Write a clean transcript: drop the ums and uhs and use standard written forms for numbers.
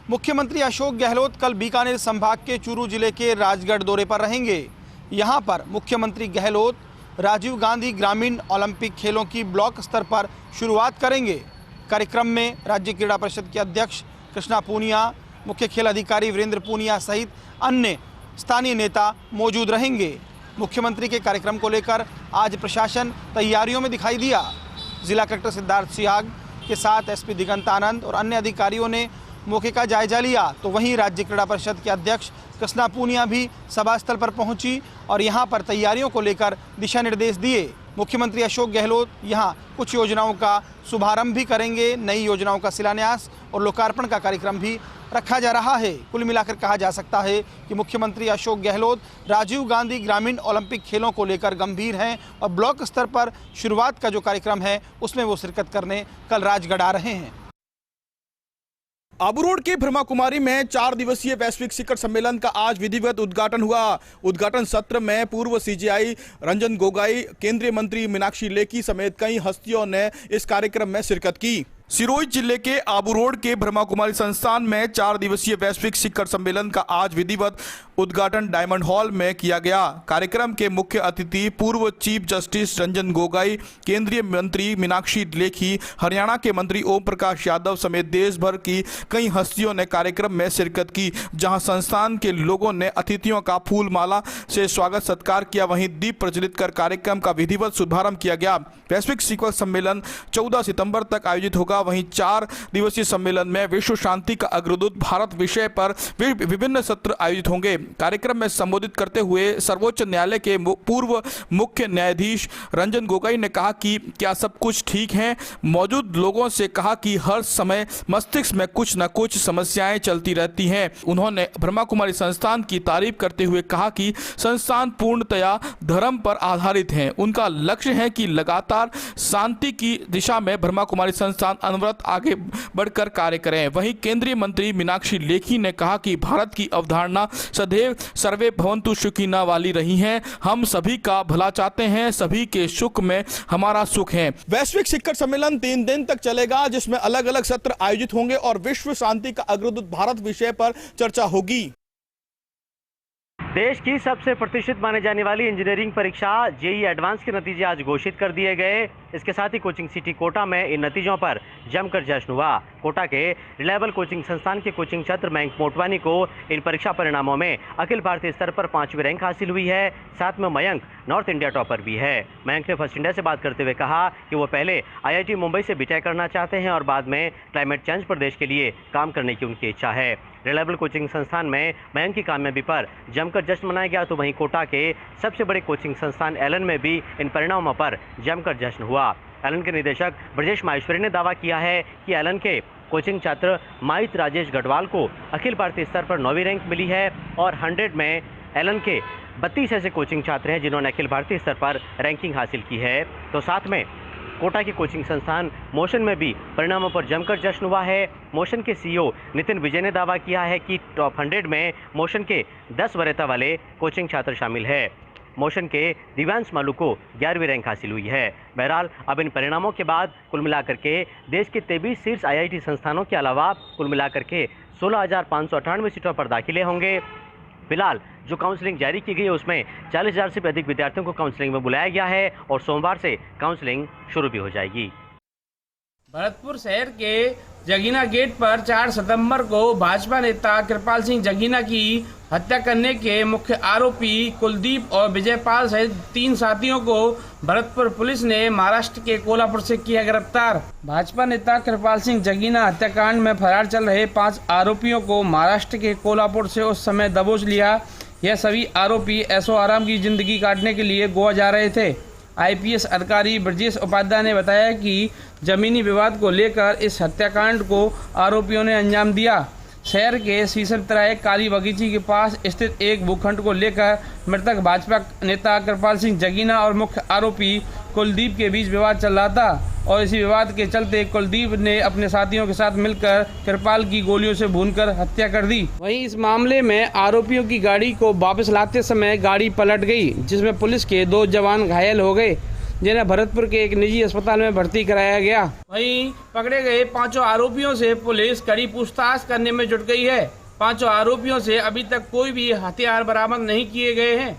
मुख्यमंत्री अशोक गहलोत कल बीकानेर संभाग के चूरू जिले के राजगढ़ दौरे पर रहेंगे। यहां पर मुख्यमंत्री गहलोत राजीव गांधी ग्रामीण ओलंपिक खेलों की ब्लॉक स्तर पर शुरुआत करेंगे। कार्यक्रम में राज्य क्रीड़ा परिषद के अध्यक्ष कृष्णा पूनिया, मुख्य खेल अधिकारी वीरेंद्र पूनिया सहित अन्य स्थानीय नेता मौजूद रहेंगे। मुख्यमंत्री के कार्यक्रम को लेकर आज प्रशासन तैयारियों में दिखाई दिया। जिला कलेक्टर सिद्धार्थ सिहाग के साथ एसपी दिगंत आनंद और अन्य अधिकारियों ने मौके का जायजा लिया। तो वहीं राज्य क्रीड़ा परिषद के अध्यक्ष कृष्णा पूनिया भी सभा स्थल पर पहुंची और यहां पर तैयारियों को लेकर दिशा निर्देश दिए। मुख्यमंत्री अशोक गहलोत यहां कुछ योजनाओं का शुभारंभ भी करेंगे। नई योजनाओं का शिलान्यास और लोकार्पण का कार्यक्रम भी रखा जा रहा है। कुल मिलाकर कहा जा सकता है कि मुख्यमंत्री अशोक गहलोत राजीव गांधी ग्रामीण ओलंपिक खेलों को लेकर गंभीर हैं और ब्लॉक स्तर पर शुरुआत का जो कार्यक्रम है उसमें वो शिरकत करने कल राजगढ़ आ रहे हैं। आबू रोड के ब्रह्मा कुमारी में 4 दिवसीय वैश्विक शिखर सम्मेलन का आज विधिवत उद्घाटन हुआ। उद्घाटन सत्र में पूर्व सीजेआई रंजन गोगोई, केंद्रीय मंत्री मीनाक्षी लेखी समेत कई हस्तियों ने इस कार्यक्रम में शिरकत की। सिरोही जिले के आबू रोड के ब्रह्मा कुमारी संस्थान में 4 दिवसीय वैश्विक शिखर सम्मेलन का आज विधिवत उद्घाटन डायमंड हॉल में किया गया। कार्यक्रम के मुख्य अतिथि पूर्व चीफ जस्टिस रंजन गोगोई, केंद्रीय मंत्री मीनाक्षी लेखी, हरियाणा के मंत्री ओम प्रकाश यादव समेत देश भर की कई हस्तियों ने कार्यक्रम में शिरकत की, जहां संस्थान के लोगों ने अतिथियों का फूल माला से स्वागत सत्कार किया। वहीं दीप प्रज्वलित कर कार्यक्रम का विधिवत शुभारंभ किया गया। वैश्विक शिखर सम्मेलन 14 सितंबर तक आयोजित होगा। वहीं 4 दिवसीय सम्मेलन में विश्व शांति का अग्रदूत भारत विषय पर विभिन्न सत्र आयोजित होंगे। कार्यक्रम में संबोधित करते हुए सर्वोच्च न्यायालय के पूर्व मुख्य न्यायाधीश रंजन गोगोई ने कहा कि क्या सब कुछ ठीक है। मौजूद लोगों से कहा कि हर समय मस्तिष्क में कुछ न कुछ समस्याएं चलती रहती हैं। उन्होंने ब्रह्मा कुमारी संस्थान की तारीफ करते हुए कहा कि संस्थान पूर्णतया धर्म पर आधारित है। उनका लक्ष्य है कि लगातार शांति की दिशा में ब्रह्मा कुमारी संस्थान अनवरत आगे बढ़कर कार्य करें। वहीं केंद्रीय मंत्री मीनाक्षी लेखी ने कहा कि भारत की अवधारणा सदैव सर्वे भवन्तु सुखिनः वाली रही है। हम सभी का भला चाहते हैं, सभी के सुख में हमारा सुख है। वैश्विक शिखर सम्मेलन 3 दिन तक चलेगा, जिसमें अलग अलग सत्र आयोजित होंगे और विश्व शांति का अग्रदूत भारत विषय पर चर्चा होगी। देश की सबसे प्रतिष्ठित माने जाने वाली इंजीनियरिंग परीक्षा जेईई एडवांस के नतीजे आज घोषित कर दिए गए। इसके साथ ही कोचिंग सिटी कोटा में इन नतीजों पर जमकर जश्न हुआ। कोटा के रिलायबल कोचिंग संस्थान के कोचिंग छात्र मयंक मोटवानी को इन परीक्षा परिणामों में अखिल भारतीय स्तर पर 5वीं रैंक हासिल हुई है। साथ में मयंक नॉर्थ इंडिया टॉपर भी है। मयंक ने फर्स्ट इंडिया से बात करते हुए कहा कि वो पहले IIT मुंबई से बीटेक करना चाहते हैं और बाद में क्लाइमेट चेंज पर देश के लिए काम करने की उनकी इच्छा है। रिलायबल कोचिंग संस्थान में मयंक की कामयाबी पर जमकर जश्न मनाया गया। तो वहीं कोटा के सबसे बड़े कोचिंग संस्थान एलन में भी इन परिणामों पर जमकर जश्न हुआ। एलन के निदेशक ब्रजेश माहेश्वरी ने दावा किया है कि एलन के कोचिंग छात्र माहित राजेश गढ़वाल को अखिल भारतीय स्तर पर 9वीं रैंक मिली है और 100 में एलन के 32 ऐसे कोचिंग छात्र हैं जिन्होंने अखिल भारतीय स्तर पर रैंकिंग हासिल की है। तो साथ में कोटा के कोचिंग संस्थान मोशन में भी परिणामों पर जमकर जश्न हुआ है। मोशन के CEO नितिन विजय ने दावा किया है कि टॉप 100 में मोशन के 10 वरीयता वाले कोचिंग छात्र शामिल है। मोशन के दिव्यांश मालू को 11वीं रैंक हासिल हुई है। बहरहाल अब इन परिणामों के बाद कुल मिलाकर के देश के 23 शीर्ष IIT संस्थानों के अलावा कुल मिलाकर के 16,598 सीटों पर दाखिले होंगे। फिलहाल जो काउंसलिंग जारी की गई है उसमें 40,000 से भी अधिक विद्यार्थियों को काउंसलिंग में बुलाया गया है और सोमवार से काउंसलिंग शुरू भी हो जाएगी। भरतपुर शहर के जगीना गेट पर 4 सितंबर को भाजपा नेता कृपाल सिंह जगीना की हत्या करने के मुख्य आरोपी कुलदीप और विजयपाल सहित 3 साथियों को भरतपुर पुलिस ने महाराष्ट्र के कोल्हापुर से किया गिरफ्तार। भाजपा नेता कृपाल सिंह जगीना हत्याकांड में फरार चल रहे 5 आरोपियों को महाराष्ट्र के कोल्हापुर से उस समय दबोच लिया। यह सभी आरोपी ऐशो आराम की जिंदगी काटने के लिए गोवा जा रहे थे। IPS अधिकारी ब्रजेश उपाध्याय ने बताया कि जमीनी विवाद को लेकर इस हत्याकांड को आरोपियों ने अंजाम दिया। शहर के शीशर तराए काली बगीची के पास स्थित एक भूखंड को लेकर मृतक भाजपा नेता कृपाल सिंह जगीना और मुख्य आरोपी कुलदीप के बीच विवाद चल रहा था और इसी विवाद के चलते कुलदीप ने अपने साथियों के साथ मिलकर कृपाल की गोलियों से भूनकर हत्या कर दी। वहीं इस मामले में आरोपियों की गाड़ी को वापस लाते समय गाड़ी पलट गई, जिसमें पुलिस के 2 जवान घायल हो गए। जिन्हें भरतपुर के एक निजी अस्पताल में भर्ती कराया गया। वहीं पकड़े गए 5 आरोपियों से पुलिस कड़ी पूछताछ करने में जुट गई है। 5 आरोपियों से अभी तक कोई भी हथियार बरामद नहीं किए गए हैं।